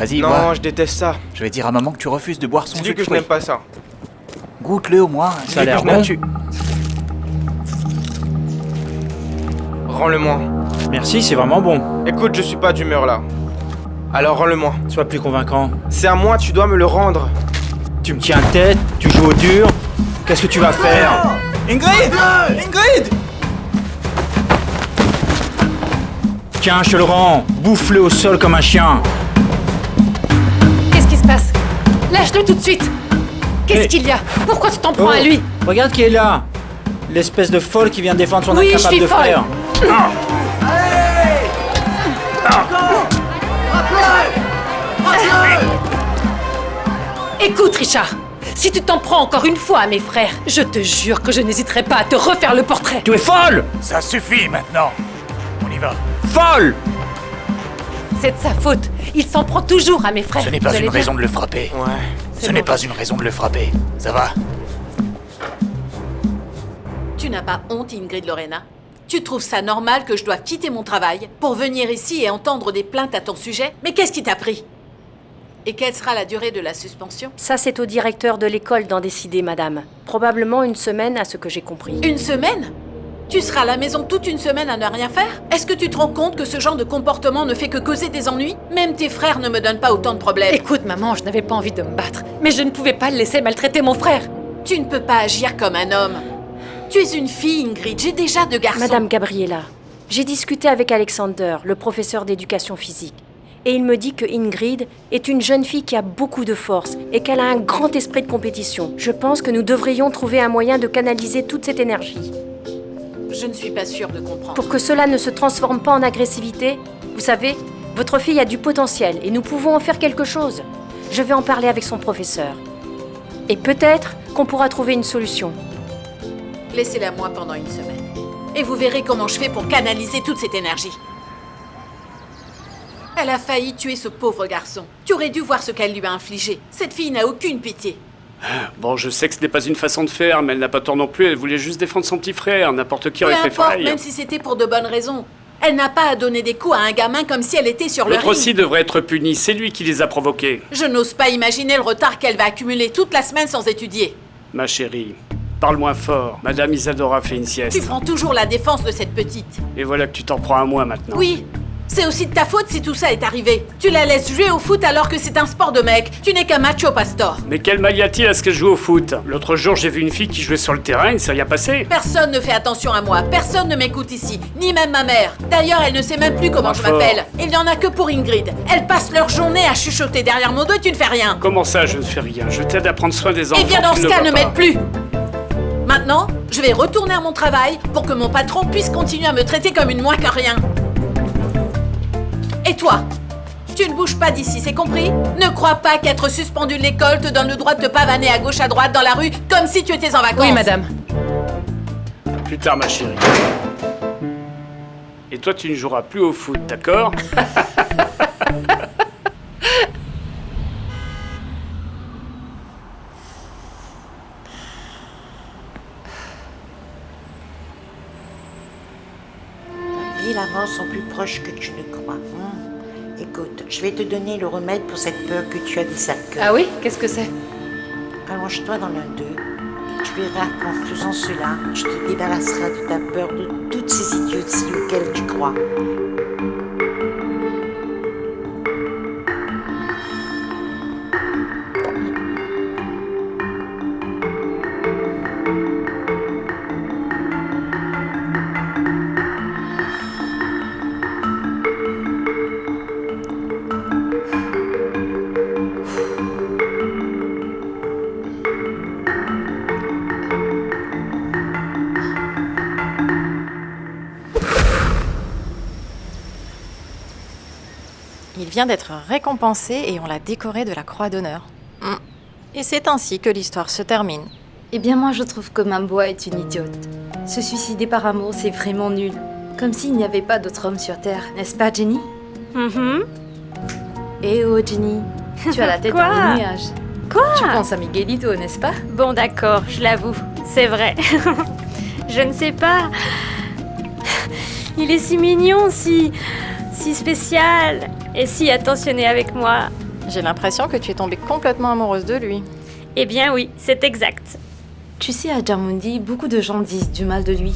Vas-y, Non, bois. je déteste ça. Je vais dire à maman que tu refuses de boire son Dis-lui jus que de je n'aime fruits. pas ça. Goûte-le au moins. Ça a l'air Dis-lui que bon. je n'aime- Rends-le-moi. Merci, c'est vraiment bon. Écoute, je suis pas d'humeur là. Alors rends-le-moi. Sois plus convaincant. C'est à moi, tu dois me le rendre. Tu me tiens tête, tu joues au dur. Qu'est-ce que tu vas faire? Ingrid! Ingrid! Tiens, je te le rends. Bouffe-le au sol comme un chien. Qu'est-ce qui se passe? Lâche-le tout de suite. Qu'est-ce Hey. qu'il y a? Pourquoi tu t'en prends à lui? Regarde qui est là. L'espèce de folle qui vient défendre son Oui, je incapable suis de folle. frère. Écoute, Richard, si tu t'en prends encore une fois à mes frères, je te jure que je n'hésiterai pas à te refaire le portrait. Tu es folle! Ça suffit maintenant. On y va. Folle! C'est de sa faute. Il s'en prend toujours à mes frères. Ce n'est Vous pas allez une bien? raison de le frapper. Ouais. C'est Ce n'est bon. pas une raison de le frapper. Ça va? Tu n'as pas honte, Ingrid Lorena? Tu trouves ça normal que je doive quitter mon travail pour venir ici et entendre des plaintes à ton sujet? Mais qu'est-ce qui t'a pris? Et quelle sera la durée de la suspension? Ça, c'est au directeur de l'école d'en décider, madame. Probablement une semaine, à ce que j'ai compris. Une semaine? Tu seras à la maison toute une semaine à ne rien faire? Est-ce que tu te rends compte que ce genre de comportement ne fait que causer des ennuis? Même tes frères ne me donnent pas autant de problèmes. Écoute, maman, je n'avais pas envie de me battre, mais je ne pouvais pas le laisser maltraiter mon frère. Tu ne peux pas agir comme un homme. Tu es une fille, Ingrid. J'ai déjà 2 garçons. Madame Gabriella, j'ai discuté avec Alexander, le professeur d'éducation physique. Et il me dit que Ingrid est une jeune fille qui a beaucoup de force et qu'elle a un grand esprit de compétition. Je pense que nous devrions trouver un moyen de canaliser toute cette énergie. Je ne suis pas sûre de comprendre. Pour que cela ne se transforme pas en agressivité, vous savez, votre fille a du potentiel et nous pouvons en faire quelque chose. Je vais en parler avec son professeur. Et peut-être qu'on pourra trouver une solution. Laissez-la moi pendant une semaine. Et vous verrez comment je fais pour canaliser toute cette énergie. Elle a failli tuer ce pauvre garçon. Tu aurais dû voir ce qu'elle lui a infligé. Cette fille n'a aucune pitié. Bon, je sais que ce n'est pas une façon de faire, mais elle n'a pas tort non plus. Elle voulait juste défendre son petit frère. N'importe qui Peu aurait fait importe, pareil. même si c'était pour de bonnes raisons. Elle n'a pas à donner des coups à un gamin comme si elle était sur le L'autre ring. aussi devrait être puni. C'est lui qui les a provoqués. Je n'ose pas imaginer le retard qu'elle va accumuler toute la semaine sans étudier. Ma chérie, parle moins fort. Madame Isadora fait une sieste. Tu prends toujours la défense de cette petite. Et voilà que tu t'en prends à moi maintenant. Oui, c'est aussi de ta faute si tout ça est arrivé. Tu la laisses jouer au foot alors que c'est un sport de mec. Tu n'es qu'un macho pastor. Mais quel mal y a-t-il à ce qu'elle joue au foot? L'autre jour, j'ai vu une fille qui jouait sur le terrain, il ne s'est rien passé. Personne ne fait attention à moi, personne ne m'écoute ici, ni même ma mère. D'ailleurs, elle ne sait même plus comment je Fort. m'appelle. Il n'y en a que pour Ingrid. Elles passent leur journée à chuchoter derrière mon dos et tu ne fais rien. Comment ça, je ne fais rien? Je t'aide à prendre soin des enfants. Eh bien, dans tu ce cas, vois ne pas. m'aide plus. Maintenant, je vais retourner à mon travail pour que mon patron puisse continuer à me traiter comme une moins que rien. Et toi? Tu ne bouges pas d'ici, c'est compris? Ne crois pas qu'être suspendu de l'école te donne le droit de te pavaner à gauche à droite dans la rue comme si tu étais en vacances. Oui, madame. Plus tard, ma chérie. Et toi, tu ne joueras plus au foot, d'accord? La vie et la mort sont plus proches que tu ne crois. Écoute, je vais te donner le remède pour cette peur que tu as des sales cœurs. Ah oui? Qu'est-ce que c'est? Allonge-toi dans l'un d'eux et tu verras qu'en faisant cela, tu te débarrasseras de ta peur de toutes ces idioties auxquelles tu crois. Il vient d'être récompensé et on l'a décoré de la Croix d'honneur. Et c'est ainsi que l'histoire se termine. Eh bien moi je trouve que Mamboa est une idiote. Se suicider par amour, c'est vraiment nul. Comme s'il n'y avait pas d'autre homme sur Terre, n'est-ce pas Jenny? Eh oh Jenny, tu as la tête Quoi? dans les nuages. Quoi? Tu penses à Miguelito, n'est-ce pas? Bon d'accord, je l'avoue, c'est vrai. Je ne sais pas. Il est si mignon, si spécial et si attentionné avec moi. J'ai l'impression que tu es tombée complètement amoureuse de lui. Eh bien oui, c'est exact. Tu sais, à Jarmundi, beaucoup de gens disent du mal de lui.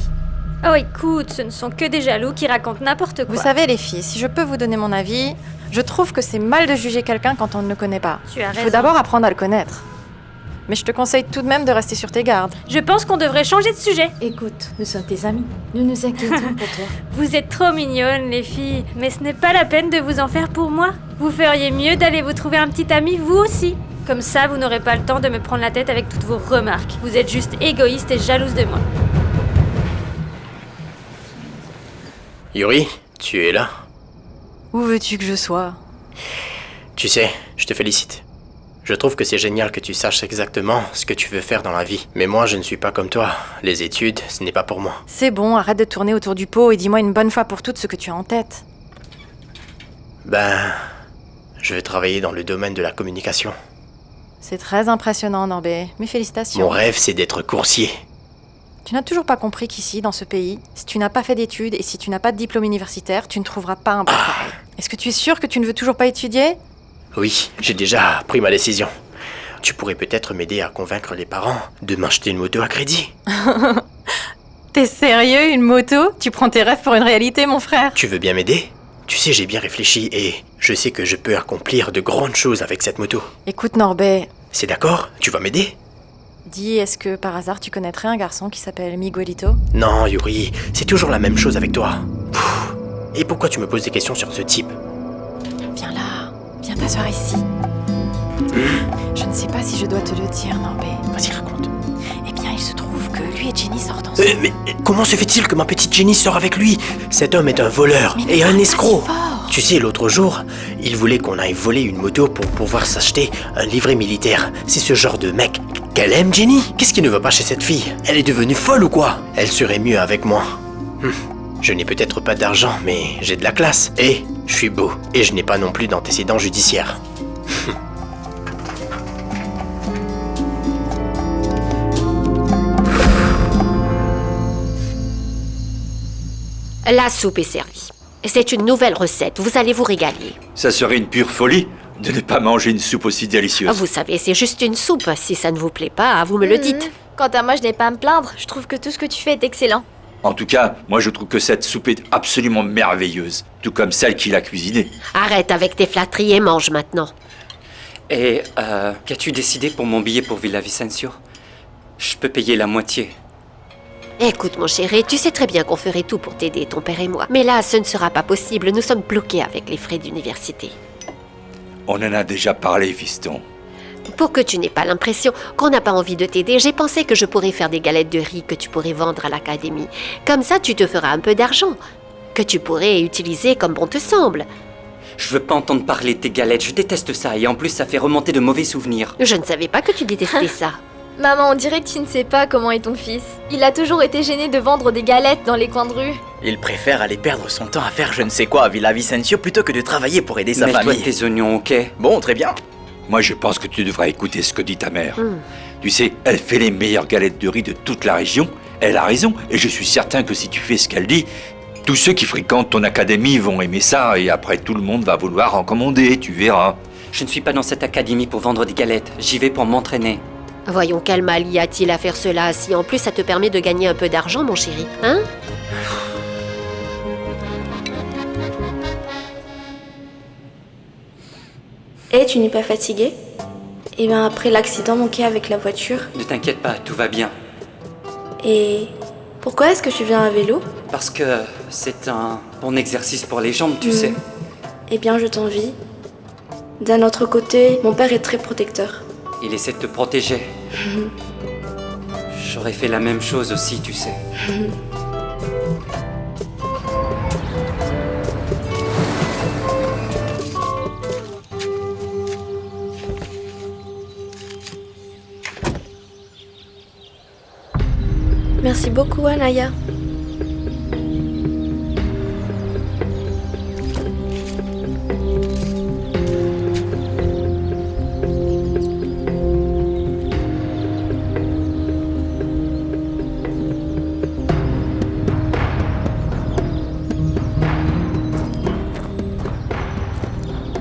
Oh écoute, ce ne sont que des jaloux qui racontent n'importe quoi. Vous savez les filles, si je peux vous donner mon avis, je trouve que c'est mal de juger quelqu'un quand on ne le connaît pas. Tu as Il faut raison. d'abord apprendre à le connaître. Mais je te conseille tout de même de rester sur tes gardes. Je pense qu'on devrait changer de sujet. Écoute, nous sommes tes amis. Nous nous inquiétons pour toi. Vous êtes trop mignonnes, les filles, mais ce n'est pas la peine de vous en faire pour moi. Vous feriez mieux d'aller vous trouver un petit ami, vous aussi. Comme ça, vous n'aurez pas le temps de me prendre la tête avec toutes vos remarques. Vous êtes juste égoïste et jalouse de moi. Yuri, tu es là? Où veux-tu que je sois? Tu sais, je te félicite. Je trouve que c'est génial que tu saches exactement ce que tu veux faire dans la vie. Mais moi, je ne suis pas comme toi. Les études, ce n'est pas pour moi. C'est bon, arrête de tourner autour du pot et dis-moi une bonne fois pour toutes ce que tu as en tête. Ben, je veux travailler dans le domaine de la communication. C'est très impressionnant, Norbé. Mes félicitations. Mon rêve, c'est d'être coursier. Tu n'as toujours pas compris qu'ici, dans ce pays, si tu n'as pas fait d'études et si tu n'as pas de diplôme universitaire, tu ne trouveras pas un bon travail. Est-ce que tu es sûr que tu ne veux toujours pas étudier? Oui, j'ai déjà pris ma décision. Tu pourrais peut-être m'aider à convaincre les parents de m'acheter une moto à crédit. T'es sérieux, une moto? Tu prends tes rêves pour une réalité, mon frère? Tu veux bien m'aider? Tu sais, j'ai bien réfléchi et je sais que je peux accomplir de grandes choses avec cette moto. Écoute, Norbé. C'est d'accord? Tu vas m'aider? Dis, est-ce que par hasard tu connaîtrais un garçon qui s'appelle Miguelito? Non, Yuri, c'est toujours la même chose avec toi. Et pourquoi tu me poses des questions sur ce type? Viens là, viens t'asseoir ici. Je ne sais pas si je dois te le dire, Norbé. Vas-y, raconte. Eh bien, il se trouve que lui et Jenny sortent ensemble. Mais comment se fait-il que ma petite Jenny sort avec lui? Cet homme est un voleur et un escroc. Tu sais, l'autre jour, il voulait qu'on aille voler une moto pour pouvoir s'acheter un livret militaire. C'est ce genre de mec qu'elle aime, Jenny. Qu'est-ce qui ne va pas chez cette fille? Elle est devenue folle ou quoi? Elle serait mieux avec moi. Je n'ai peut-être pas d'argent, mais j'ai de la classe. Et je suis beau. Et je n'ai pas non plus d'antécédents judiciaires. La soupe est servie. C'est une nouvelle recette, vous allez vous régaler. Ça serait une pure folie de ne pas manger une soupe aussi délicieuse. Vous savez, c'est juste une soupe. Si ça ne vous plaît pas, vous me le dites. Quant à moi, je n'ai pas à me plaindre. Je trouve que tout ce que tu fais est excellent. En tout cas, moi je trouve que cette soupe est absolument merveilleuse, tout comme celle qui l'a cuisinée. Arrête avec tes flatteries et mange maintenant. Et qu'as-tu décidé pour mon billet pour Villavicencio? Je peux payer la moitié. Écoute, mon chéri, tu sais très bien qu'on ferait tout pour t'aider, ton père et moi. Mais là, ce ne sera pas possible. Nous sommes bloqués avec les frais d'université. On en a déjà parlé, fiston. Pour que tu n'aies pas l'impression qu'on n'a pas envie de t'aider, j'ai pensé que je pourrais faire des galettes de riz que tu pourrais vendre à l'académie. Comme ça, tu te feras un peu d'argent, que tu pourrais utiliser comme bon te semble. Je veux pas entendre parler de tes galettes, je déteste ça, et en plus ça fait remonter de mauvais souvenirs. Je ne savais pas que tu détestais ça. Maman, on dirait que tu ne sais pas comment est ton fils. Il a toujours été gêné de vendre des galettes dans les coins de rue. Il préfère aller perdre son temps à faire je ne sais quoi à Villavicencio plutôt que de travailler pour aider sa Mêle-toi famille. de tes oignons, ok? Bon, très bien. Moi je pense que tu devrais écouter ce que dit ta mère. Tu sais, elle fait les meilleures galettes de riz de toute la région. Elle a raison, et je suis certain que si tu fais ce qu'elle dit, tous ceux qui fréquentent ton académie vont aimer ça, et après tout le monde va vouloir en commander, tu verras. Je ne suis pas dans cette académie pour vendre des galettes, j'y vais pour m'entraîner. Voyons, quel mal y a-t-il à faire cela si en plus ça te permet de gagner un peu d'argent, mon chéri, hein? Et tu n'es pas fatigué? Eh bien, après l'accident manqué avec la voiture. Ne t'inquiète pas, tout va bien. Et pourquoi est-ce que tu viens à vélo? Parce que c'est un bon exercice pour les jambes, tu sais. Eh bien, je t'envie. D'un autre côté, mon père est très protecteur. Il essaie de te protéger. J'aurais fait la même chose aussi, tu sais. Merci beaucoup, Anaya.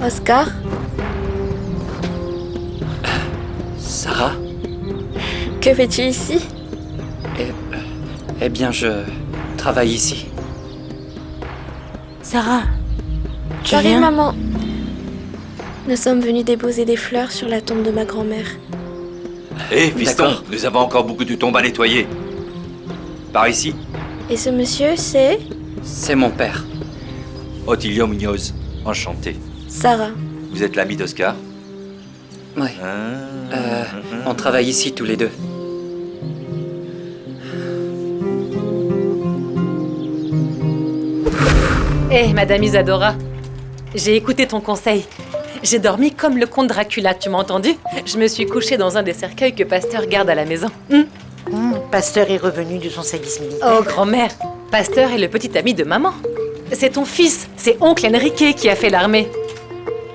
Oscar, Sarah? Que fais-tu ici? Eh bien, je travaille ici. Sarah, j'arrive, maman. Nous sommes venus déposer des fleurs sur la tombe de ma grand-mère. Hé, fiston, nous avons encore beaucoup de tombes à nettoyer. Par ici. Et ce monsieur, c'est... C'est mon père. Otilio Munoz, enchanté. Sarah. Vous êtes l'ami d'Oscar? Oui. On travaille ici tous les deux. Hé, Madame Isadora, j'ai écouté ton conseil. J'ai dormi comme le comte Dracula, tu m'as entendu? Je me suis couchée dans un des cercueils que Pasteur garde à la maison. Pasteur est revenu de son service militaire. Oh, grand-mère, Pasteur est le petit ami de maman. C'est ton fils, c'est oncle Enrique qui a fait l'armée.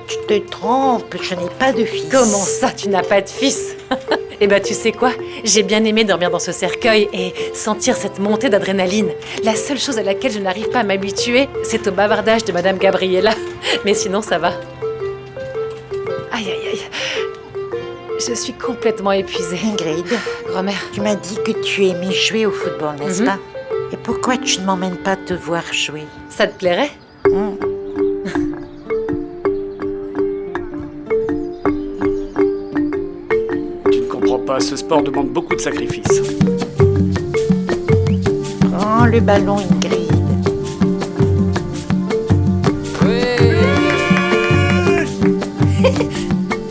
Tu te trompes, je n'ai pas de fils. Comment ça, tu n'as pas de fils? Eh ben, tu sais quoi? J'ai bien aimé dormir dans ce cercueil et sentir cette montée d'adrénaline. La seule chose à laquelle je n'arrive pas à m'habituer, c'est au bavardage de Madame Gabriella. Mais sinon, ça va. Aïe, aïe, aïe. Je suis complètement épuisée. Ingrid, grand-mère, tu m'as dit que tu aimais jouer au football, n'est-ce pas? Et pourquoi tu ne m'emmènes pas te voir jouer? Ça te plairait? Tu ne comprends pas, ce sport demande beaucoup de sacrifices. Prends le ballon, Ingrid.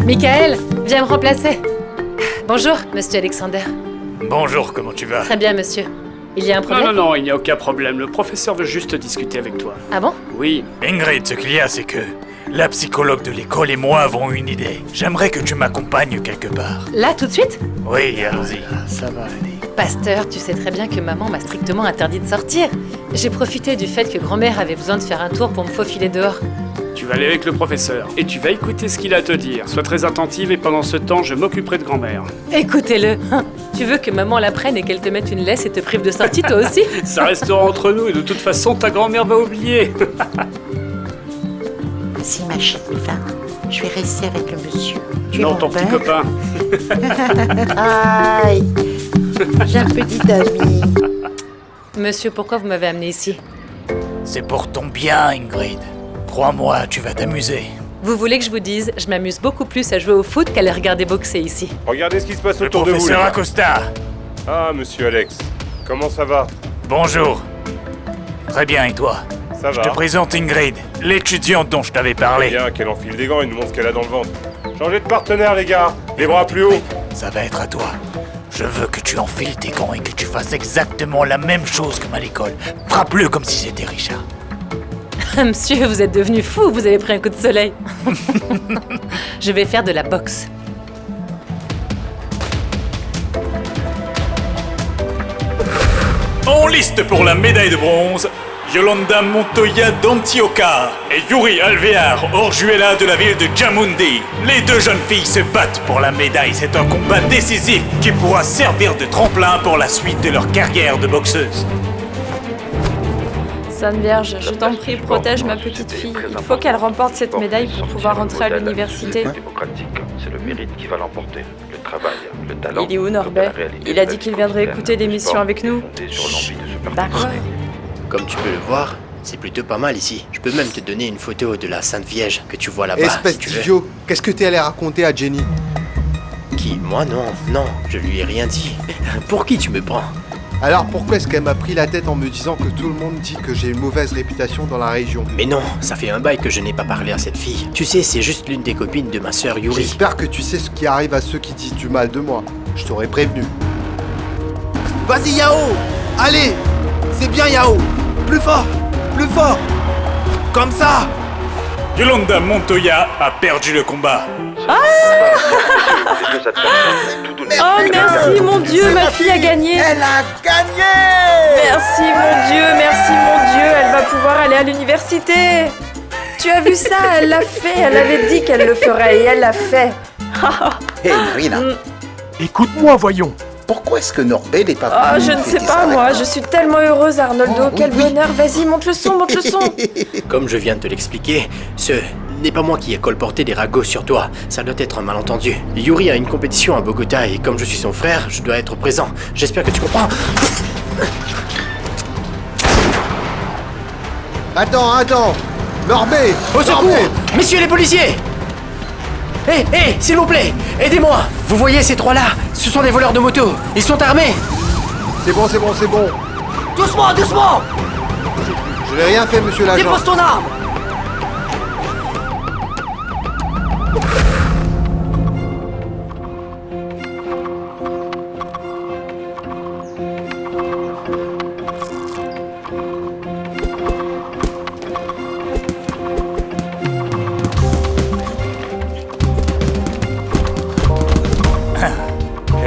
Michael, viens me remplacer. Bonjour, monsieur Alexander. Bonjour, comment tu vas? Très bien, monsieur. Il y a un problème? Non, il n'y a aucun problème. Le professeur veut juste discuter avec toi. Ah bon? Oui. Ingrid, ce qu'il y a, c'est que la psychologue de l'école et moi avons une idée. J'aimerais que tu m'accompagnes quelque part. Là, tout de suite? Oui, allons-y. Ça va aller. Pasteur, tu sais très bien que maman m'a strictement interdit de sortir. J'ai profité du fait que grand-mère avait besoin de faire un tour pour me faufiler dehors. Tu vas aller avec le professeur et tu vas écouter ce qu'il a à te dire. Sois très attentive et pendant ce temps, je m'occuperai de grand-mère. Écoutez-le. Tu veux que maman la prenne et qu'elle te mette une laisse et te prive de sortie, toi aussi? Ça restera entre nous et de toute façon, ta grand-mère va oublier. Si ma chérie va, je vais rester avec le monsieur. Tu es Non, mon ton petit père. copain. Aïe, j'ai un petit ami. Monsieur, pourquoi vous m'avez amené ici? C'est pour ton bien, Ingrid. Crois-moi, tu vas t'amuser. Vous voulez que je vous dise, je m'amuse beaucoup plus à jouer au foot qu'à les regarder boxer ici. Regardez ce qui se passe Le autour de vous. professeur les gars. Acosta. Ah, monsieur Alex. Comment ça va? Bonjour. Très bien, et toi? Ça Je va. te présente Ingrid, l'étudiante dont je t'avais parlé. Bien qu'elle enfile des gants et nous montre ce qu'elle a dans le ventre. Changez de partenaire, les gars. Les bras plus haut. Ça va être à toi. Je veux que tu enfiles tes gants et que tu fasses exactement la même chose comme à l'école. Frappe-le comme si c'était Richard. Monsieur, vous êtes devenu fou, vous avez pris un coup de soleil. Je vais faire de la boxe. En liste pour la médaille de bronze, Yolanda Montoya d'Antioca et Yuri Alvear Orjuela de la ville de Djamundi. Les deux jeunes filles se battent pour la médaille. C'est un combat décisif qui pourra servir de tremplin pour la suite de leur carrière de boxeuse. Sainte Vierge, je t'en prie, protège ma petite fille. Il faut qu'elle remporte cette médaille pour pouvoir entrer à l'université. C'est le mérite qui va l'emporter. Le travail, le talent. Il est où, Norbert? Il a dit qu'il viendrait écouter l'émission avec nous. D'accord. Comme tu peux le voir, c'est plutôt pas mal ici. Je peux même te donner une photo de la Sainte Vierge que tu vois là-bas. Espèce si tu veux. d'idiot, qu'est-ce que t'es allé raconter à Jenny? Qui? Moi? Non, je lui ai rien dit. Pour qui tu me prends? Alors pourquoi est-ce qu'elle m'a pris la tête en me disant que tout le monde dit que j'ai une mauvaise réputation dans la région? Mais non, ça fait un bail que je n'ai pas parlé à cette fille. Tu sais, c'est juste l'une des copines de ma sœur Yuri. J'espère que tu sais ce qui arrive à ceux qui disent du mal de moi. Je t'aurais prévenu. Vas-y Yao! Allez! C'est bien Yao! Plus fort! Plus fort! Comme ça! Yolanda Montoya a perdu le combat. Oh merci mon Dieu, ma fille a gagné. Elle a gagné! Merci mon Dieu, elle va pouvoir aller à l'université. Tu as vu ça, elle l'a fait, elle avait dit qu'elle le ferait et elle l'a fait. Hé, Marina. Écoute-moi, voyons. Pourquoi est-ce que Norbert n'est pas Oh, venu je ne sais fêter pas ça avec moi, toi? je suis tellement heureuse Arnoldo, quel bonheur. Vas-y, monte le son, monte le son. Comme je viens de te l'expliquer, ce n'est pas moi qui ai colporté des ragots sur toi. Ça doit être un malentendu. Yuri a une compétition à Bogota et comme je suis son frère, je dois être présent. J'espère que tu comprends. Attends Norbert! Au secours! Norbert! Messieurs les policiers! Hé, s'il vous plaît, aidez-moi! Vous voyez ces trois-là? Ce sont des voleurs de moto. Ils sont armés. C'est bon. Doucement! Je n'ai rien fait, monsieur l'agent. Dépose ton arme!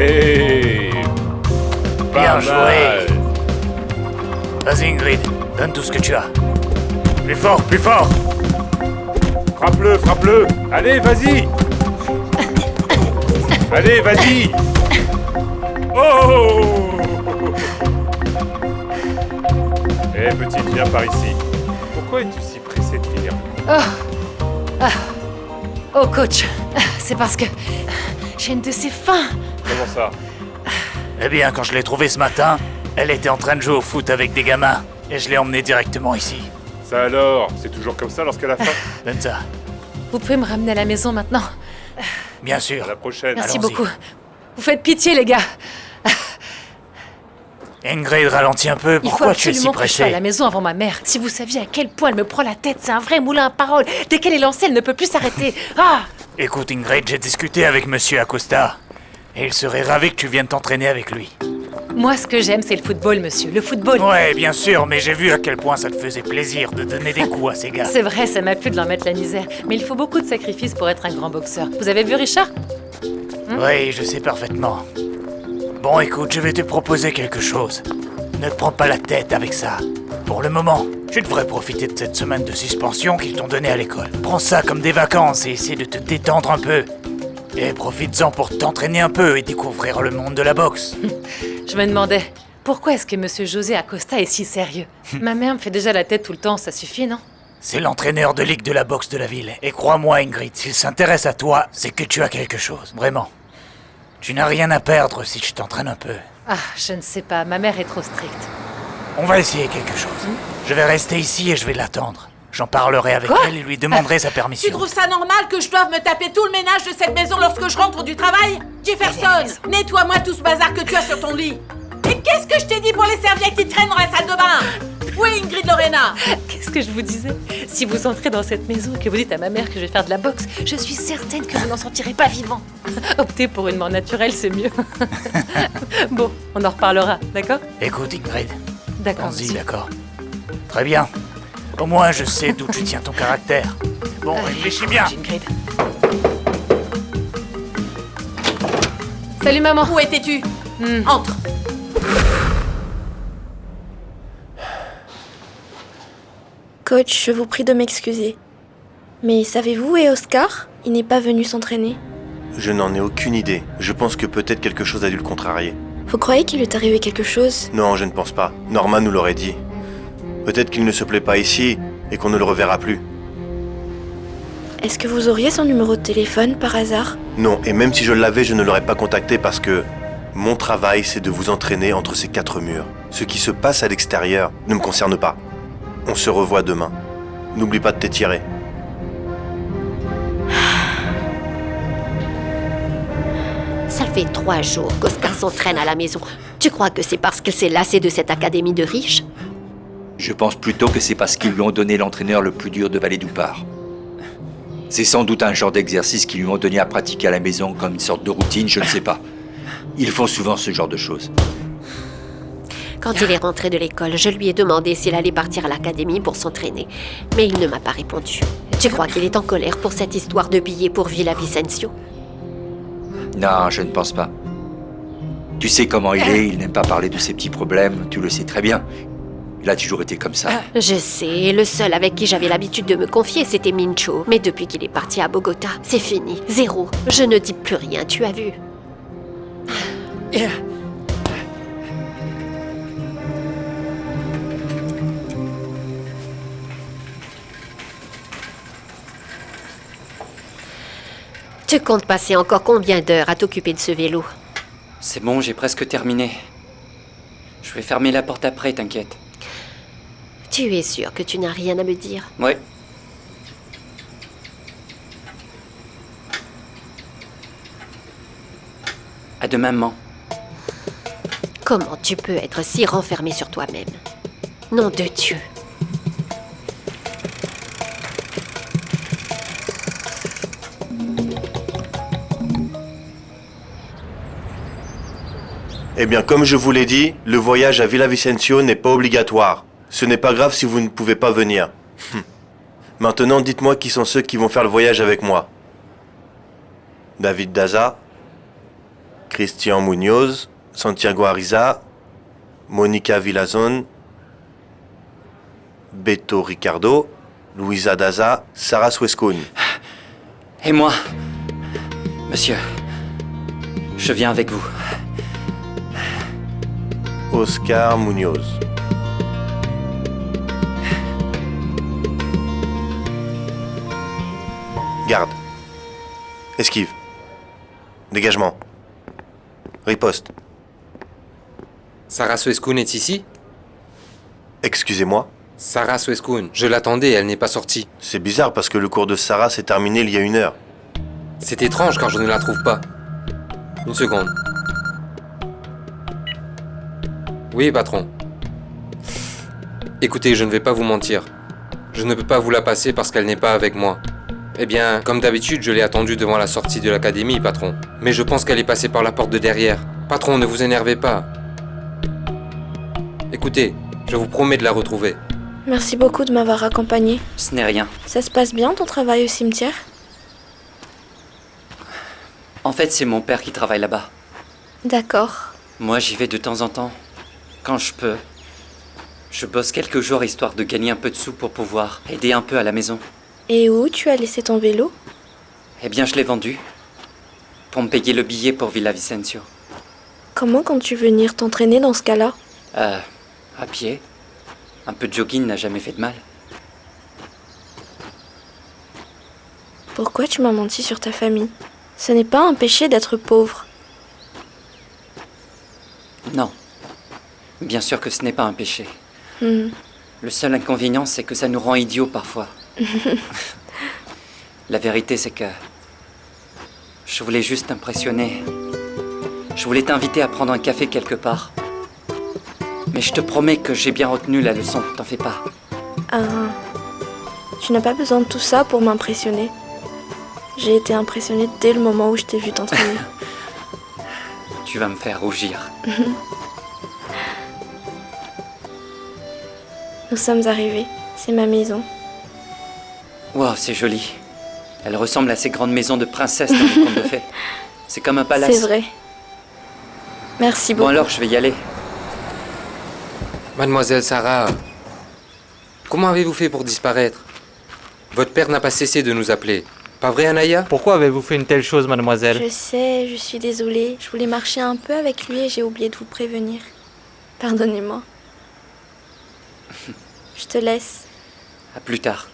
Hey, bien joué. Vas-y Ingrid, donne tout ce que tu as. Plus fort, plus fort. Frappe-le. Allez, vas-y. Allez, vas-y. Oh. Eh, petite, viens par ici. Pourquoi es-tu si pressée de finir? Oh coach, c'est parce que j'ai une de ces faim. Comment ça? Eh bien, quand je l'ai trouvée ce matin, elle était en train de jouer au foot avec des gamins. Et je l'ai emmenée directement ici. Ça alors? C'est toujours comme ça lorsqu'elle a faim? Donne ça. Vous pouvez me ramener à la maison maintenant? Bien sûr. À la prochaine. Merci Allons-y. beaucoup. Vous faites pitié les gars. Ingrid, ralentis un peu. Il faut Pourquoi tu es si absolument que je sois à pressée? la maison avant ma mère. Si vous saviez à quel point elle me prend la tête, c'est un vrai moulin à paroles. Dès qu'elle est lancée, elle ne peut plus s'arrêter. Ah! Écoute Ingrid, j'ai discuté avec monsieur Acosta. Et il serait ravi que tu viennes t'entraîner avec lui. Moi, ce que j'aime, c'est le football, monsieur. Le football. Ouais, bien sûr, mais j'ai vu à quel point ça te faisait plaisir de donner des coups à ces gars. C'est vrai, ça m'a plu de leur mettre la misère. Mais il faut beaucoup de sacrifices pour être un grand boxeur. Vous avez vu Richard? Oui, je sais parfaitement. Bon, écoute, je vais te proposer quelque chose. Ne te prends pas la tête avec ça. Pour le moment, tu devrais profiter de cette semaine de suspension qu'ils t'ont donnée à l'école. Prends ça comme des vacances et essaie de te détendre un peu. Et profites-en pour t'entraîner un peu et découvrir le monde de la boxe. Je me demandais, pourquoi est-ce que monsieur José Acosta est si sérieux? Ma mère me fait déjà la tête tout le temps, ça suffit, non? C'est l'entraîneur de ligue de la boxe de la ville. Et crois-moi, Ingrid, s'il s'intéresse à toi, c'est que tu as quelque chose. Vraiment. Tu n'as rien à perdre si tu t'entraînes un peu. Ah, je ne sais pas, ma mère est trop stricte. On va essayer quelque chose. Je vais rester ici et je vais l'attendre. J'en parlerai avec elle et lui demanderai sa permission. Tu trouves ça normal que je doive me taper tout le ménage de cette maison lorsque je rentre du travail? Jefferson, nettoie-moi tout ce bazar que tu as sur ton lit. Et qu'est-ce que je t'ai dit pour les serviettes qui traînent dans la salle de bain? Où est Ingrid Lorena? Qu'est-ce que je vous disais? Si vous entrez dans cette maison et que vous dites à ma mère que je vais faire de la boxe, je suis certaine que vous n'en sortirez pas vivant. Optez pour une mort naturelle, c'est mieux. Bon, on en reparlera, d'accord? Écoute, Ingrid. D'accord, Pense-y, monsieur. d'accord. Très bien. Au moins, je sais d'où tu tiens ton caractère. Bon, réfléchis bien. Ingrid. Salut, maman. Où étais-tu? Entre. Coach, je vous prie de m'excuser. Mais savez-vous où est Oscar? Il n'est pas venu s'entraîner. Je n'en ai aucune idée. Je pense que peut-être quelque chose a dû le contrarier. Vous croyez qu'il lui est arrivé quelque chose? Non, je ne pense pas. Norma nous l'aurait dit. Peut-être qu'il ne se plaît pas ici et qu'on ne le reverra plus. Est-ce que vous auriez son numéro de téléphone par hasard? Non, et même si je l'avais, je ne l'aurais pas contacté parce que mon travail, c'est de vous entraîner entre ces quatre murs. Ce qui se passe à l'extérieur ne me concerne pas. On se revoit demain. N'oublie pas de t'étirer. Ça fait 3 jours qu'Oscar s'entraîne à la maison. Tu crois que c'est parce qu'il s'est lassé de cette académie de riches? Je pense plutôt que c'est parce qu'ils lui ont donné l'entraîneur le plus dur de Vallée-d'Oupar. C'est sans doute un genre d'exercice qu'ils lui ont donné à pratiquer à la maison comme une sorte de routine, je ne sais pas. Ils font souvent ce genre de choses. Quand il est rentré de l'école, je lui ai demandé s'il allait partir à l'académie pour s'entraîner. Mais il ne m'a pas répondu. Tu crois qu'il est en colère pour cette histoire de billets pour Villavicencio? Non, je ne pense pas. Tu sais comment il est, il n'aime pas parler de ses petits problèmes, tu le sais très bien. Il a toujours été comme ça. Je sais, le seul avec qui j'avais l'habitude de me confier, c'était Mincho. Mais depuis qu'il est parti à Bogota, c'est fini. Zéro. Je ne dis plus rien, tu as vu. Tu comptes passer encore combien d'heures à t'occuper de ce vélo? C'est bon, j'ai presque terminé. Je vais fermer la porte après, t'inquiète. Tu es sûr que tu n'as rien à me dire? Ouais. À demain, maman. Comment tu peux être si renfermé sur toi-même? Nom de Dieu! Eh bien, comme je vous l'ai dit, le voyage à Villavicencio n'est pas obligatoire. Ce n'est pas grave si vous ne pouvez pas venir. Maintenant, dites-moi qui sont ceux qui vont faire le voyage avec moi. David Daza, Christian Munoz, Santiago Ariza, Monica Villazón, Beto Ricardo, Luisa Daza, Sarah Suescun. Et moi, monsieur, je viens avec vous. Oscar Munoz. Garde. Esquive. Dégagement. Riposte. Sarah Suescun est ici? Excusez-moi? Sarah Suescun, je l'attendais, elle n'est pas sortie. C'est bizarre parce que le cours de Sarah s'est terminé il y a 1 heure. C'est étrange car je ne la trouve pas. Une seconde. Oui, patron. Écoutez, je ne vais pas vous mentir. Je ne peux pas vous la passer parce qu'elle n'est pas avec moi. Eh bien, comme d'habitude, je l'ai attendue devant la sortie de l'académie, patron. Mais je pense qu'elle est passée par la porte de derrière. Patron, ne vous énervez pas. Écoutez, je vous promets de la retrouver. Merci beaucoup de m'avoir accompagné. Ce n'est rien. Ça se passe bien ton travail au cimetière? En fait, c'est mon père qui travaille là-bas. D'accord. Moi, j'y vais de temps en temps. Quand je peux. Je bosse quelques jours histoire de gagner un peu de sous pour pouvoir aider un peu à la maison. Et où tu as laissé ton vélo? Eh bien, je l'ai vendu. Pour me payer le billet pour Villavicencio. Comment comptes-tu venir t'entraîner dans ce cas-là? À pied. Un peu de jogging n'a jamais fait de mal. Pourquoi tu m'as menti sur ta famille? Ce n'est pas un péché d'être pauvre. Non. Bien sûr que ce n'est pas un péché. Hmm. Le seul inconvénient, c'est que ça nous rend idiots parfois. La vérité, c'est que je voulais juste t'impressionner. Je voulais t'inviter à prendre un café quelque part. Mais je te promets que j'ai bien retenu la leçon, t'en fais pas. Ah, tu n'as pas besoin de tout ça pour m'impressionner. J'ai été impressionnée dès le moment où je t'ai vu t'entraîner. Tu vas me faire rougir. Nous sommes arrivés. C'est ma maison. Wow, c'est joli. Elle ressemble à ces grandes maisons de princesses dans les contes de fées. C'est comme un palace. C'est vrai. Merci beaucoup. Bon alors, je vais y aller. Mademoiselle Sarah, comment avez-vous fait pour disparaître? Votre père n'a pas cessé de nous appeler. Pas vrai, Anaya? Pourquoi avez-vous fait une telle chose, mademoiselle? Je sais, je suis désolée. Je voulais marcher un peu avec lui et j'ai oublié de vous prévenir. Pardonnez-moi. Je te laisse. À plus tard.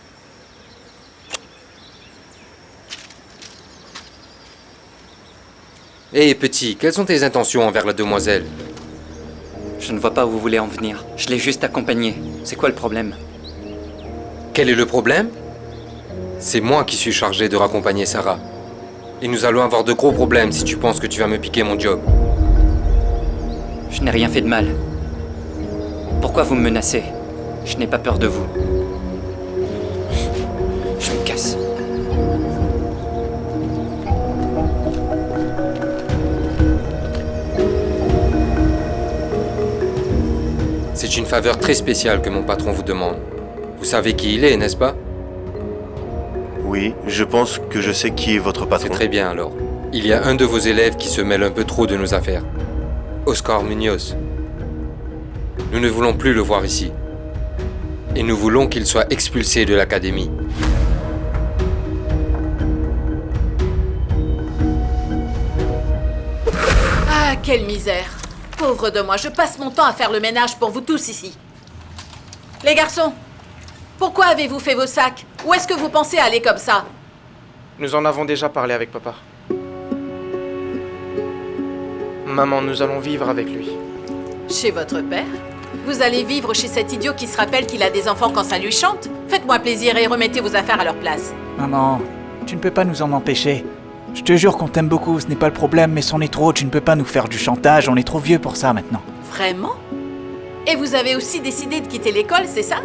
Hé, petit, quelles sont tes intentions envers la demoiselle? Je ne vois pas où vous voulez en venir. Je l'ai juste accompagnée. C'est quoi le problème? Quel est le problème? C'est moi qui suis chargé de raccompagner Sarah. Et nous allons avoir de gros problèmes si tu penses que tu vas me piquer mon job. Je n'ai rien fait de mal. Pourquoi vous me menacez? Je n'ai pas peur de vous. Je me casse. C'est une faveur très spéciale que mon patron vous demande. Vous savez qui il est, n'est-ce pas? Oui, je pense que je sais qui est votre patron. C'est très bien alors. Il y a un de vos élèves qui se mêle un peu trop de nos affaires. Oscar Munoz. Nous ne voulons plus le voir ici. Et nous voulons qu'il soit expulsé de l'académie. Ah, quelle misère! Pauvre de moi, je passe mon temps à faire le ménage pour vous tous ici. Les garçons, pourquoi avez-vous fait vos sacs? Où est-ce que vous pensez aller comme ça? Nous en avons déjà parlé avec papa. Maman, nous allons vivre avec lui. Chez votre père? Vous allez vivre chez cet idiot qui se rappelle qu'il a des enfants quand ça lui chante? Faites-moi plaisir et remettez vos affaires à leur place. Maman, tu ne peux pas nous en empêcher. Je te jure qu'on t'aime beaucoup, ce n'est pas le problème, mais c'en est trop, tu ne peux pas nous faire du chantage, on est trop vieux pour ça maintenant. Vraiment? Et vous avez aussi décidé de quitter l'école, c'est ça?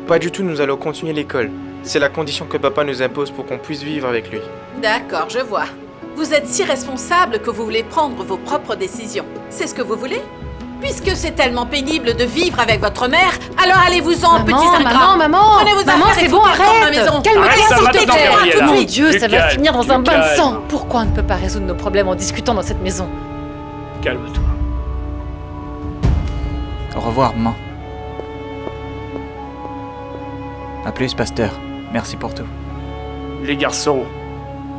Pas du tout, nous allons continuer l'école. C'est la condition que papa nous impose pour qu'on puisse vivre avec lui. D'accord, je vois. Vous êtes si responsable que vous voulez prendre vos propres décisions. C'est ce que vous voulez? Puisque c'est tellement pénible de vivre avec votre mère, alors allez-vous-en, petits ingrats. Maman, Prenez vos affaires c'est et bon, foutez-le dans ma arrête. maison. Calme-toi, Arrête, ça s'il va te maintenant, plaît. Gabriella. Mon Dieu, ça va calme, finir dans un du bain de calme. sang. Pourquoi on ne peut pas résoudre nos problèmes en discutant dans cette maison? Calme-toi. Au revoir, maman. A plus, pasteur. Merci pour tout. Les garçons,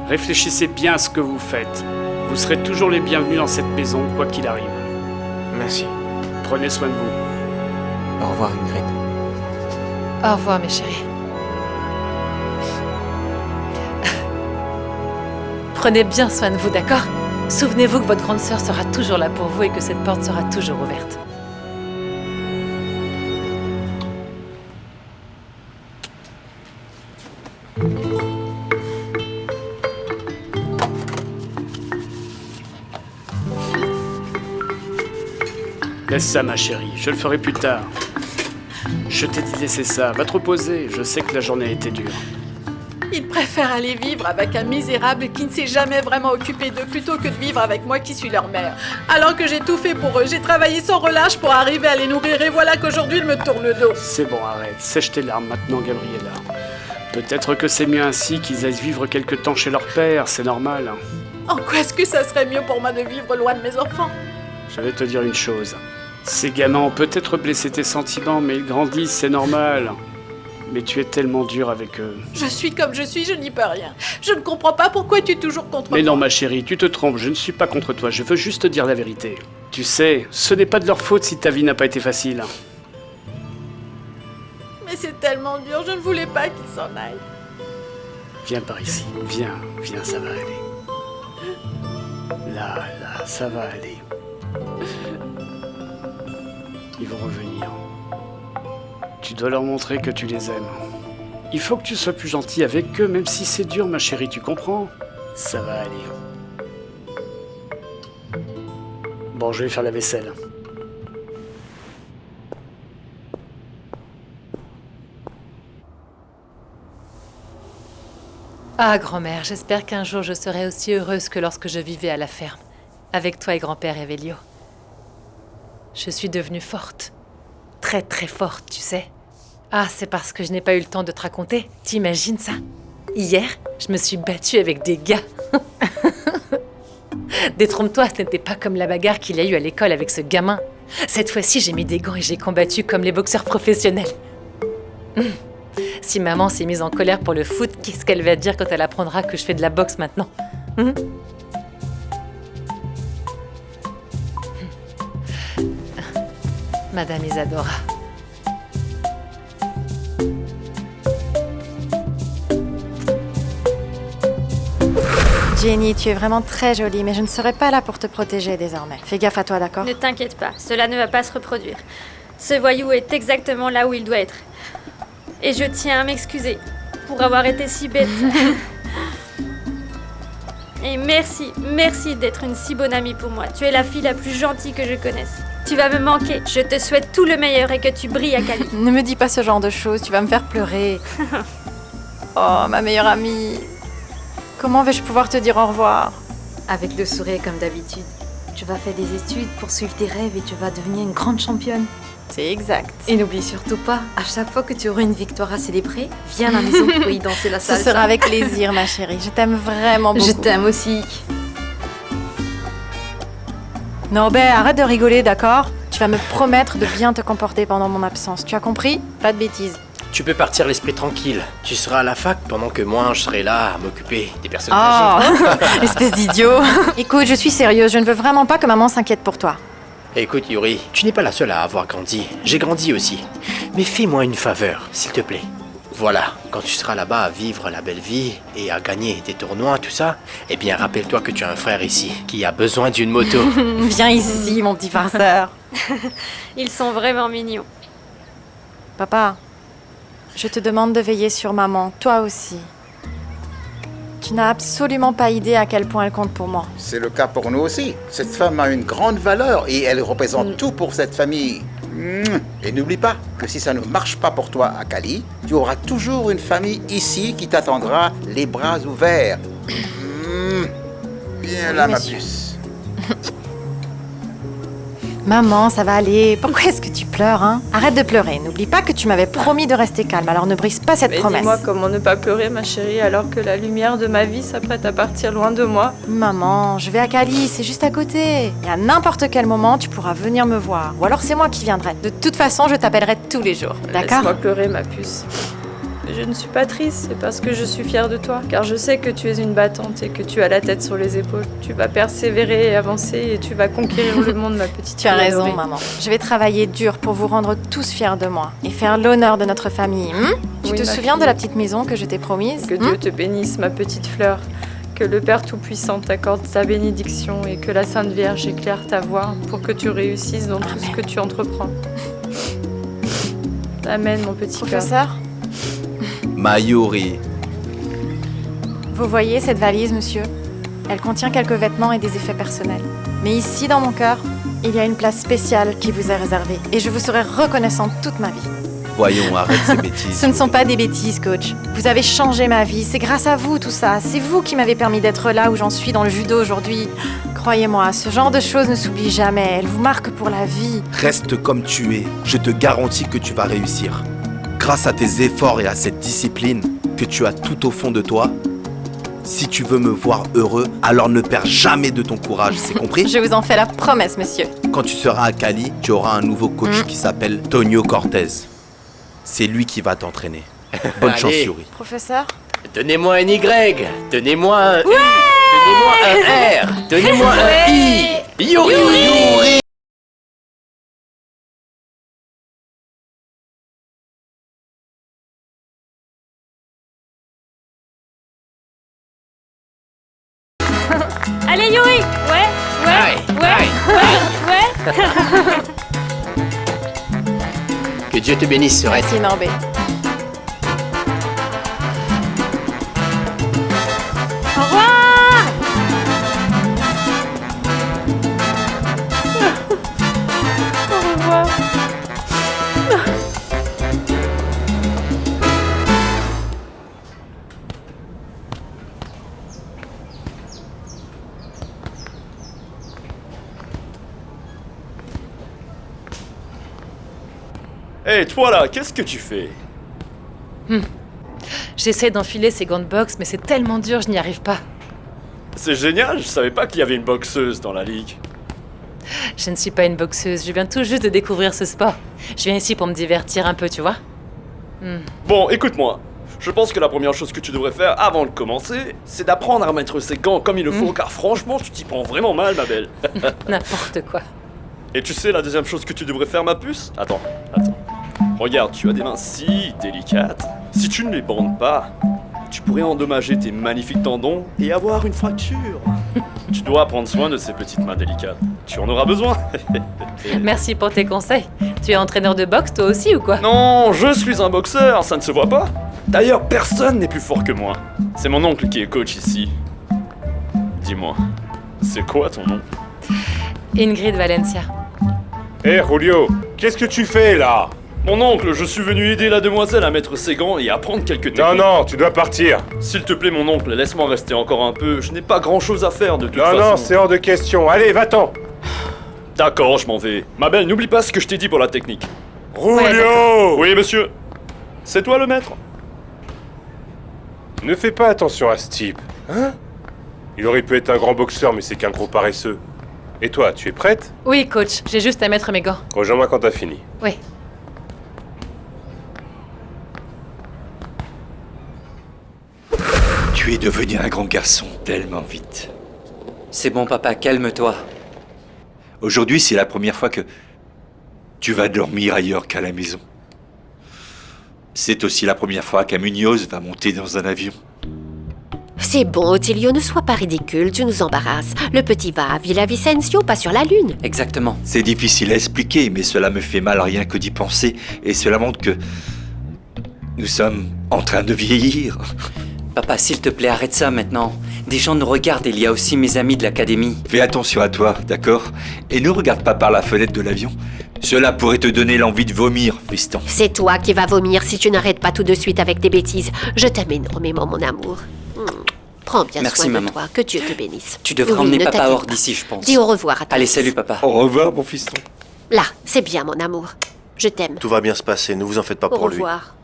réfléchissez bien à ce que vous faites. Vous serez toujours les bienvenus dans cette maison, quoi qu'il arrive. Merci. Prenez soin de vous. Au revoir, Ingrid. Au revoir, mes chéris. Prenez bien soin de vous, d'accord? Souvenez-vous que votre grande sœur sera toujours là pour vous et que cette porte sera toujours ouverte. Laisse ça, ma chérie, je le ferai plus tard. Je t'ai dit de laisser ça, va te reposer, je sais que la journée a été dure. Ils préfèrent aller vivre avec un misérable qui ne s'est jamais vraiment occupé d'eux plutôt que de vivre avec moi qui suis leur mère. Alors que j'ai tout fait pour eux, j'ai travaillé sans relâche pour arriver à les nourrir et voilà qu'aujourd'hui ils me tournent le dos. C'est bon, arrête, sèche tes larmes maintenant, Gabriella. Peut-être que c'est mieux ainsi qu'ils aillent vivre quelque temps chez leur père, c'est normal. En quoi est-ce que ça serait mieux pour moi de vivre loin de mes enfants? Je vais te dire une chose. Ces gamins ont peut-être blessé tes sentiments, mais ils grandissent, c'est normal. Mais tu es tellement dur avec eux. Je suis comme je suis, je n'y peux rien. Je ne comprends pas pourquoi tu es toujours contre moi. Mais non, ma chérie, tu te trompes, je ne suis pas contre toi, je veux juste te dire la vérité. Tu sais, ce n'est pas de leur faute si ta vie n'a pas été facile. Mais c'est tellement dur, je ne voulais pas qu'ils s'en aillent. Viens par ici, viens, ça va aller. Là, ça va aller. Ils vont revenir. Tu dois leur montrer que tu les aimes. Il faut que tu sois plus gentil avec eux, même si c'est dur, ma chérie, tu comprends? Ça va aller. Bon, je vais faire la vaisselle. Ah, grand-mère, j'espère qu'un jour je serai aussi heureuse que lorsque je vivais à la ferme, avec toi et grand-père Evelio. Je suis devenue forte. Très très forte, tu sais. Ah, c'est parce que je n'ai pas eu le temps de te raconter. T'imagines ça? Hier, je me suis battue avec des gars. Détrompe-toi, ce n'était pas comme la bagarre qu'il y a eu à l'école avec ce gamin. Cette fois-ci, j'ai mis des gants et j'ai combattu comme les boxeurs professionnels. Si maman s'est mise en colère pour le foot, qu'est-ce qu'elle va dire quand elle apprendra que je fais de la boxe maintenant? Madame Isadora. Jenny, tu es vraiment très jolie, mais je ne serai pas là pour te protéger désormais. Fais gaffe à toi, d'accord? Ne t'inquiète pas, cela ne va pas se reproduire. Ce voyou est exactement là où il doit être. Et je tiens à m'excuser pour avoir été si bête. Et merci d'être une si bonne amie pour moi. Tu es la fille la plus gentille que je connaisse. Tu vas me manquer. Je te souhaite tout le meilleur et que tu brilles à Cali. Ne me dis pas ce genre de choses, tu vas me faire pleurer. Oh, ma meilleure amie. Comment vais-je pouvoir te dire au revoir? Avec le sourire comme d'habitude. Tu vas faire des études, poursuivre tes rêves et tu vas devenir une grande championne. C'est exact. Et n'oublie surtout pas, à chaque fois que tu auras une victoire à célébrer, viens à la maison pour y danser la salsa. Ce sera avec plaisir, ma chérie. Je t'aime vraiment beaucoup. Je t'aime aussi. Norbert, arrête de rigoler, d'accord? Tu vas me promettre de bien te comporter pendant mon absence. Tu as compris? Pas de bêtises. Tu peux partir l'esprit tranquille. Tu seras à la fac pendant que moi, je serai là à m'occuper des personnes âgées. Oh, espèce d'idiot. Écoute, je suis sérieuse. Je ne veux vraiment pas que maman s'inquiète pour toi. Écoute, Yuri, tu n'es pas la seule à avoir grandi. J'ai grandi aussi. Mais fais-moi une faveur, s'il te plaît. Voilà, quand tu seras là-bas à vivre la belle vie et à gagner des tournois, tout ça, eh bien rappelle-toi que tu as un frère ici qui a besoin d'une moto. Viens ici, mon petit farceur. Ils sont vraiment mignons. Papa, je te demande de veiller sur maman, toi aussi. Tu n'as absolument pas idée à quel point elle compte pour moi. C'est le cas pour nous aussi. Cette femme a une grande valeur et elle représente tout pour cette famille. Et n'oublie pas que si ça ne marche pas pour toi à Cali, tu auras toujours une famille ici qui t'attendra les bras ouverts. Viens là, ma puce. Maman, ça va aller. Pourquoi est-ce que tu pleures, hein? Arrête de pleurer. N'oublie pas que tu m'avais promis de rester calme, alors ne brise pas cette promesse. Dis-moi comment ne pas pleurer, ma chérie, alors que la lumière de ma vie s'apprête à partir loin de moi. Maman, je vais à Cali, c'est juste à côté. Et à n'importe quel moment, tu pourras venir me voir. Ou alors c'est moi qui viendrai. De toute façon, je t'appellerai tous les jours, d'accord? Laisse-moi pleurer, ma puce. Je ne suis pas triste, c'est parce que je suis fière de toi. Car je sais que tu es une battante et que tu as la tête sur les épaules. Tu vas persévérer et avancer et tu vas conquérir le monde, ma petite. Tu as raison, maman. Je vais travailler dur pour vous rendre tous fiers de moi et faire l'honneur de notre famille. Tu te souviens de la petite maison que je t'ai promise? Que Dieu te bénisse, ma petite fleur. Que le Père Tout-Puissant t'accorde sa bénédiction et que la Sainte Vierge éclaire ta voie pour que tu réussisses dans tout ce que tu entreprends. Amen, mon petit cœur. Professeur, Mayuri. vous voyez cette valise, monsieur? Elle contient quelques vêtements et des effets personnels. Mais ici, dans mon cœur, il y a une place spéciale qui vous est réservée. Et je vous serai reconnaissante toute ma vie. Voyons, arrête ces bêtises. Ce ne sont pas des bêtises, coach. Vous avez changé ma vie. C'est grâce à vous, tout ça. C'est vous qui m'avez permis d'être là où j'en suis dans le judo aujourd'hui. Croyez-moi, ce genre de choses ne s'oublie jamais. Elles vous marquent pour la vie. Reste comme tu es. Je te garantis que tu vas réussir. Grâce à tes efforts et à cette discipline que tu as tout au fond de toi, si tu veux me voir heureux, alors ne perds jamais de ton courage, c'est compris? Je vous en fais la promesse, monsieur. Quand tu seras à Cali, tu auras un nouveau coach qui s'appelle Tonio Cortez. C'est lui qui va t'entraîner. Bonne chance, Yuri. Professeur? Donnez-moi un Y, donnez-moi un U, donnez-moi un R, donnez-moi un I. Yuri, Yuri. Allez, Yuri! Ouais. Que Dieu te bénisse, Sorette. Merci, Norbé. Au revoir! Au revoir. Hé, toi là, qu'est-ce que tu fais? J'essaie d'enfiler ces gants de boxe, mais c'est tellement dur, je n'y arrive pas. C'est génial, je savais pas qu'il y avait une boxeuse dans la ligue. Je ne suis pas une boxeuse, je viens tout juste de découvrir ce sport. Je viens ici pour me divertir un peu, tu vois. Bon, écoute-moi. Je pense que la première chose que tu devrais faire avant de commencer, c'est d'apprendre à remettre ces gants comme il le faut, car franchement, tu t'y prends vraiment mal, ma belle. N'importe quoi. Et tu sais la deuxième chose que tu devrais faire, ma puce? Attends. Regarde, tu as des mains si délicates. Si tu ne les bandes pas, tu pourrais endommager tes magnifiques tendons et avoir une fracture. Tu dois prendre soin de ces petites mains délicates. Tu en auras besoin. Merci pour tes conseils. Tu es entraîneur de boxe, toi aussi, ou quoi? Non, je suis un boxeur, ça ne se voit pas. D'ailleurs, personne n'est plus fort que moi. C'est mon oncle qui est coach ici. Dis-moi, c'est quoi ton nom? Ingrid Valencia. Hé, Julio, qu'est-ce que tu fais là? Mon oncle, je suis venu aider la demoiselle à mettre ses gants et apprendre quelques techniques. Non, tu dois partir. S'il te plaît, mon oncle, laisse-moi rester encore un peu. Je n'ai pas grand-chose à faire de toute façon. Non, c'est hors de question. Allez, va-t'en. D'accord, je m'en vais. Ma belle, n'oublie pas ce que je t'ai dit pour la technique. Julio! Oui, monsieur. C'est toi le maître? Ne fais pas attention à ce type. Hein? Il aurait pu être un grand boxeur, mais c'est qu'un gros paresseux. Et toi, tu es prête? Oui, coach, j'ai juste à mettre mes gants. Rejoins-moi quand t'as fini. Oui. Tu es devenu un grand garçon tellement vite. C'est bon, papa, calme-toi. Aujourd'hui, c'est la première fois que tu vas dormir ailleurs qu'à la maison. C'est aussi la première fois qu'un Munoz va monter dans un avion. C'est bon, Otilio, ne sois pas ridicule, tu nous embarrasses. Le petit va à Villavicencio, pas sur la Lune. Exactement. C'est difficile à expliquer, mais cela me fait mal rien que d'y penser. Et cela montre que nous sommes en train de vieillir. Papa, s'il te plaît, arrête ça maintenant. Des gens nous regardent et il y a aussi mes amis de l'académie. Fais attention à toi, d'accord? Et ne regarde pas par la fenêtre de l'avion. Cela pourrait te donner l'envie de vomir, fiston. C'est toi qui vas vomir si tu n'arrêtes pas tout de suite avec tes bêtises. Je t'aime énormément, mon amour. Prends bien Merci, soin maman. de toi, que Dieu te bénisse. Tu devrais Oui, emmener ne papa t'inquiète hors pas. d'ici, je pense. Dis au revoir à ton Allez, fils. salut papa. Au revoir, mon fiston. Là, c'est bien, mon amour. Je t'aime. Tout va bien se passer, ne vous en faites pas Au pour lui. revoir.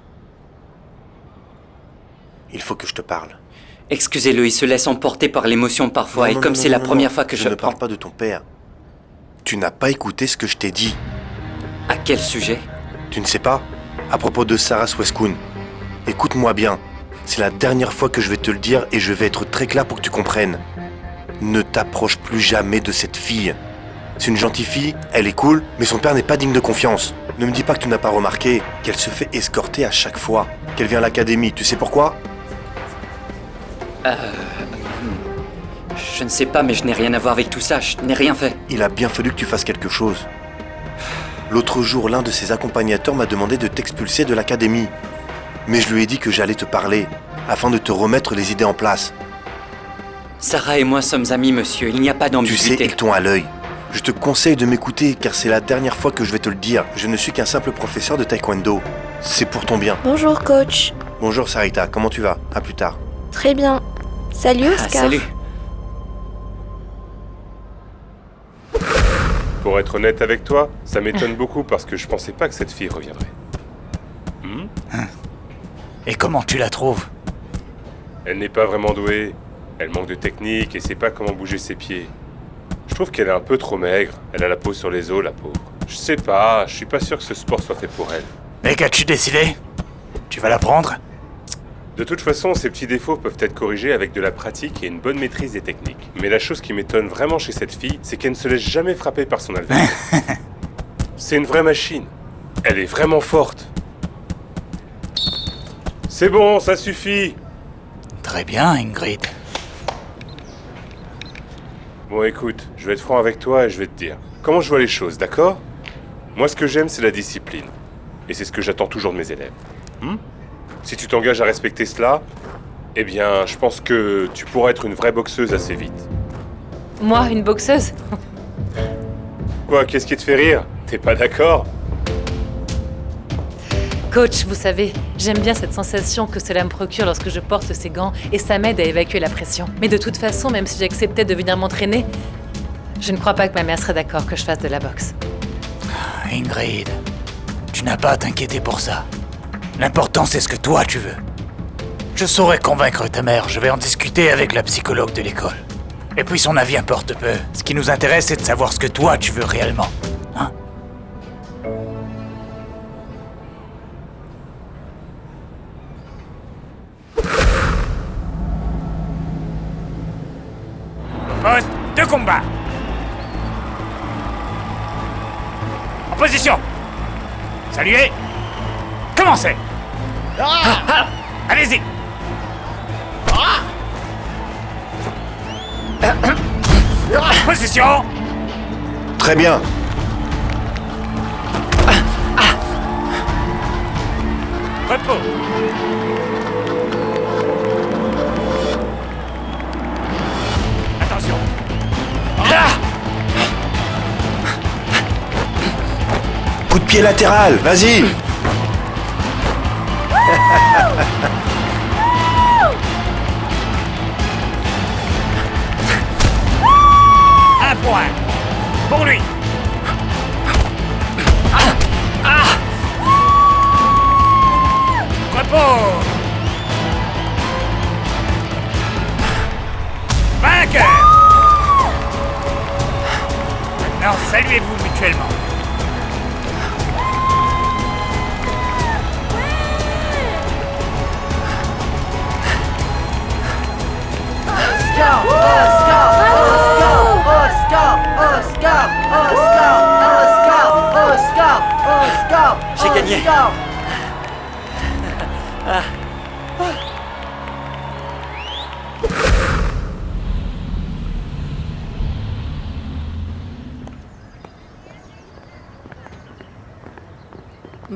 Il faut que je te parle. Excusez-le, il se laisse emporter par l'émotion parfois, Non, et non, comme non, c'est non, la non, première non. fois que je ne parle pas de ton père. Tu n'as pas écouté ce que je t'ai dit. À quel sujet? Tu ne sais pas? À propos de Sarah Sweskun. Écoute-moi bien. C'est la dernière fois que je vais te le dire et je vais être très clair pour que tu comprennes. Ne t'approche plus jamais de cette fille. C'est une gentille fille, elle est cool, mais son père n'est pas digne de confiance. Ne me dis pas que tu n'as pas remarqué qu'elle se fait escorter à chaque fois, qu'elle vient à l'académie. Tu sais pourquoi? Je ne sais pas, mais je n'ai rien à voir avec tout ça, je n'ai rien fait. Il a bien fallu que tu fasses quelque chose. L'autre jour, l'un de ses accompagnateurs m'a demandé de t'expulser de l'académie. Mais je lui ai dit que j'allais te parler, afin de te remettre les idées en place. Sarah et moi sommes amis, monsieur, il n'y a pas Tu d'ambiguïté. sais, ils t'ont à l'œil. Je te conseille de m'écouter, car c'est la dernière fois que je vais te le dire. Je ne suis qu'un simple professeur de taekwondo. C'est pour ton bien. Bonjour, coach. Bonjour Sarita, comment tu vas? À plus tard. Très bien. Salut, Oscar. Salut. Pour être honnête avec toi, ça m'étonne beaucoup parce que je pensais pas que cette fille reviendrait. Et comment tu la trouves? Elle n'est pas vraiment douée. Elle manque de technique et sait pas comment bouger ses pieds. Je trouve qu'elle est un peu trop maigre. Elle a la peau sur les os, la pauvre. Je sais pas, je suis pas sûr que ce sport soit fait pour elle. Mais qu'as-tu décidé? Tu vas la prendre? De toute façon, ces petits défauts peuvent être corrigés avec de la pratique et une bonne maîtrise des techniques. Mais la chose qui m'étonne vraiment chez cette fille, c'est qu'elle ne se laisse jamais frapper par son adversaire. C'est une vraie machine. Elle est vraiment forte. C'est bon, ça suffit. Très bien, Ingrid. Bon, écoute, je vais être franc avec toi et je vais te dire comment je vois les choses, d'accord? Moi, ce que j'aime, c'est la discipline. Et c'est ce que j'attends toujours de mes élèves. Si tu t'engages à respecter cela, eh bien, je pense que tu pourras être une vraie boxeuse assez vite. Moi, une boxeuse? Quoi, qu'est-ce qui te fait rire? T'es pas d'accord? Coach, vous savez, j'aime bien cette sensation que cela me procure lorsque je porte ces gants et ça m'aide à évacuer la pression. Mais de toute façon, même si j'acceptais de venir m'entraîner, je ne crois pas que ma mère serait d'accord que je fasse de la boxe. Ingrid, tu n'as pas à t'inquiéter pour ça. L'important, c'est ce que toi tu veux. Je saurai convaincre ta mère, je vais en discuter avec la psychologue de l'école. Et puis son avis importe peu. Ce qui nous intéresse, c'est de savoir ce que toi tu veux réellement. Hein? Poste de combat. En position. Saluez. Commencez. Allez-y. Position. Très bien. Repos. Attention. Coup de pied latéral, vas-y. Un point. Pour lui. Repos. Vainqueur. Maintenant, saluez-vous mutuellement. Oscar! Oscar! Oscar! Oscar! Oscar! Oscar! Oscar! Oscar! J'ai gagné.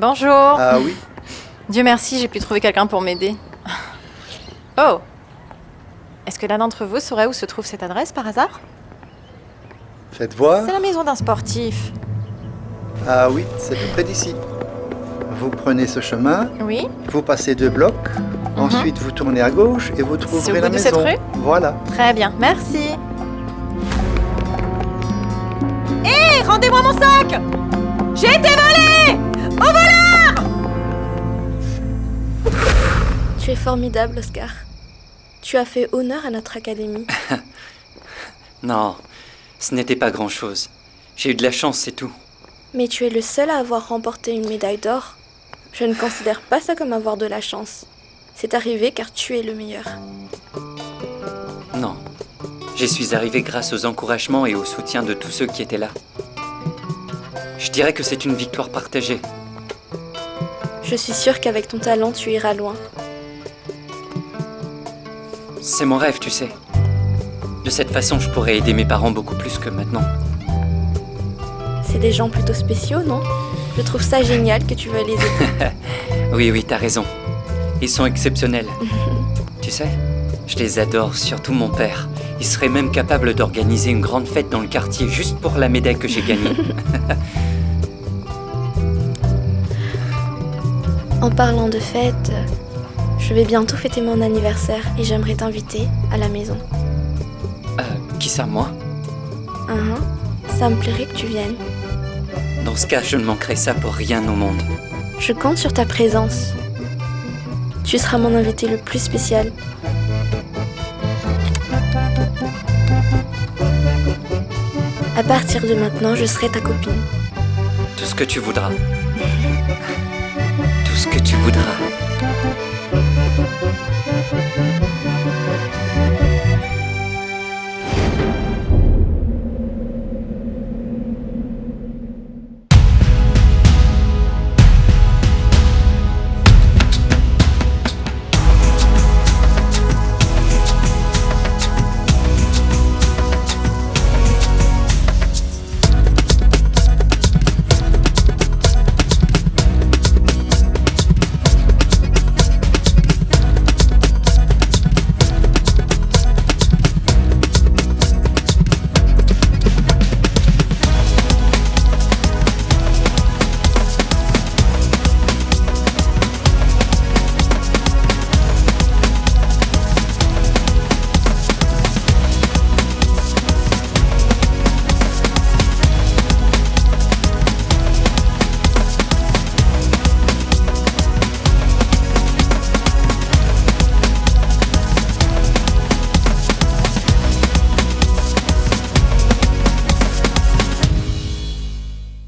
Bonjour. Ah oui. Dieu merci, j'ai pu trouver quelqu'un pour m'aider. Oh. Est-ce que l'un d'entre vous saurait où se trouve cette adresse par hasard? Faites voir. C'est la maison d'un sportif. Ah oui, c'est tout près d'ici. Vous prenez ce chemin. Oui. Vous passez 2 blocs. Ensuite, vous tournez à gauche et vous C'est trouverez au la bout de maison. cette rue? Voilà. Très bien, merci. Hé, rendez-moi mon sac! J'ai été volée! Au voleur! Tu es formidable, Oscar. Tu as fait honneur à notre académie. Non, ce n'était pas grand-chose. J'ai eu de la chance, c'est tout. Mais tu es le seul à avoir remporté une médaille d'or. Je ne considère pas ça comme avoir de la chance. C'est arrivé car tu es le meilleur. Non. J'y suis arrivé grâce aux encouragements et au soutien de tous ceux qui étaient là. Je dirais que c'est une victoire partagée. Je suis sûre qu'avec ton talent, tu iras loin. C'est mon rêve, tu sais. De cette façon, je pourrais aider mes parents beaucoup plus que maintenant. C'est des gens plutôt spéciaux, non? Je trouve ça génial que tu veuilles les aider. Oui, t'as raison. Ils sont exceptionnels. Tu sais, je les adore, surtout mon père. Il serait même capable d'organiser une grande fête dans le quartier juste pour la médaille que j'ai gagnée. En parlant de fête, je vais bientôt fêter mon anniversaire et j'aimerais t'inviter à la maison. Qui ça, moi? Ça me plairait que tu viennes. Dans ce cas, je ne manquerai ça pour rien au monde. Je compte sur ta présence. Tu seras mon invité le plus spécial. À partir de maintenant, je serai ta copine. Tout ce que tu voudras. Tout ce que tu voudras.